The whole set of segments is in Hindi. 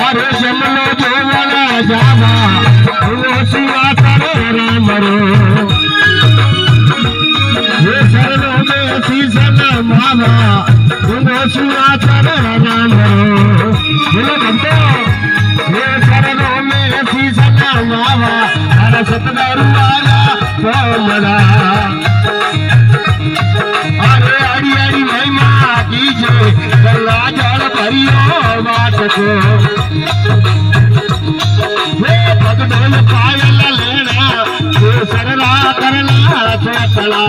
अरे जमलो जोवना जावा शिवा करे राम रो ये शरणों में शीशन मावा शिवा करे राम रो बोलो भक्तो ये शरणों में शीशन मावा हर सतगुरु वाला कोमला अरे अड़ी अड़ी महिमा कीजे गंगा जल भरियो बात को भगवान पायल लेना सरला करना चला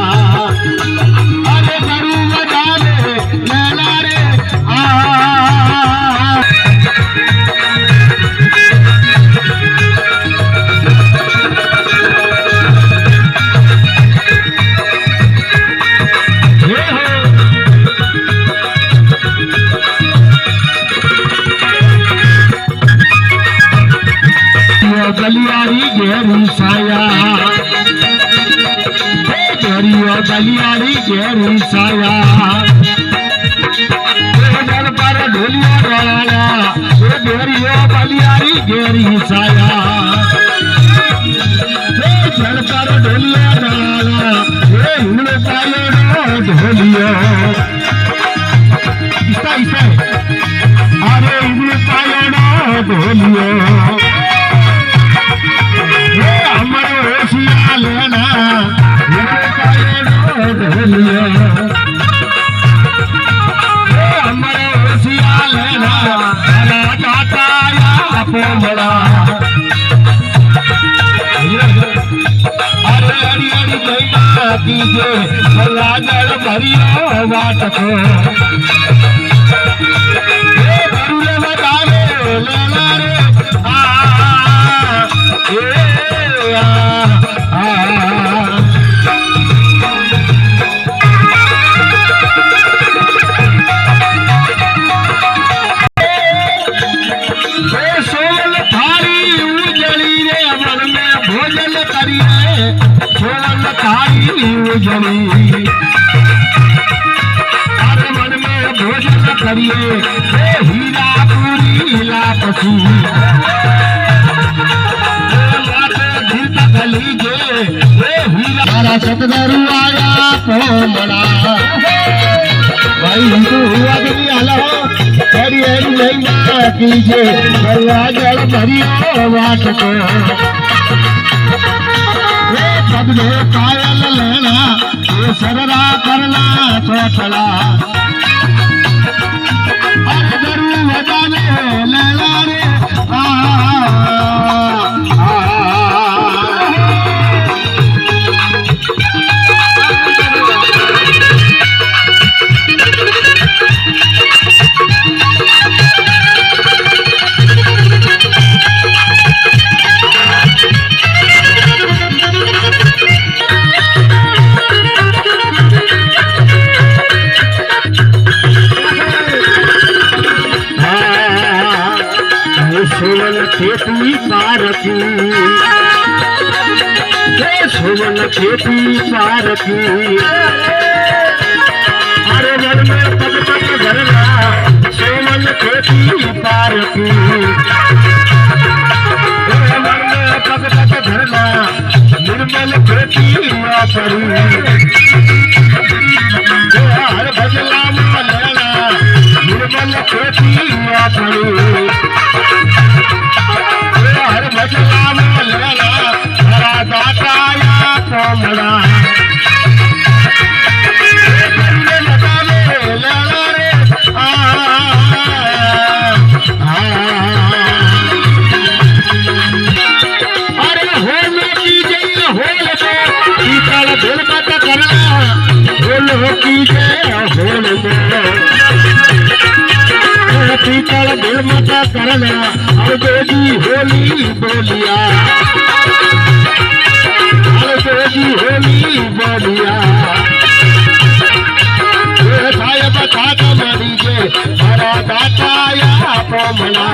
अरे गुरु बजाने लेना रे गलियारी घेरू साया घेरियो गलियारी घेरू साया जल पर ढोलिया डोलाना घेरियो गलियारी घेरी साया जल पर ढोलिया डोलाना हिंगले पायो ढोलियो अरे हिंगले पायो ढोलियो लेना ढोलिया हमारे ओसिया लेना दाता पोमड़ा अरे अड़ी अड़ी महिमा कीजे गंगा जल भरियो बाट को गुरु बतावे लेना रे सोवल थारी उजड़ी रे मन में भोजन करिए सोवल थारी उजड़ी अरे मन में भोजन करिए हीरा पूरी लापसी सतगुरु आया पोमड़ा भाई हिंदू हुआ भी आलो हरी हरी महिमा कीजे गंगा जल भरियो बाट को पगले पायल लेना ये सररा करना चौथला अरे गुरु बजाने लेना रे सोवन खेती पारती सोवन खेती पारती अरे घर में पग पग भरना सोवन खेती पारती घर में पग पग भरना निर्मल खेती परी हर भजला लेना निर्मल खेती परी हर भजला लेना हरा दाता या पोमड़ा लेना रे अरे होल कीजे होल पीतल दिल मत करना होल कीजे होल पीतल दिल मत करना अब बेटी होली बोलिया अब बेटी होली बोलिया साहेब खात मरीजे हरा दाता या पोमड़ा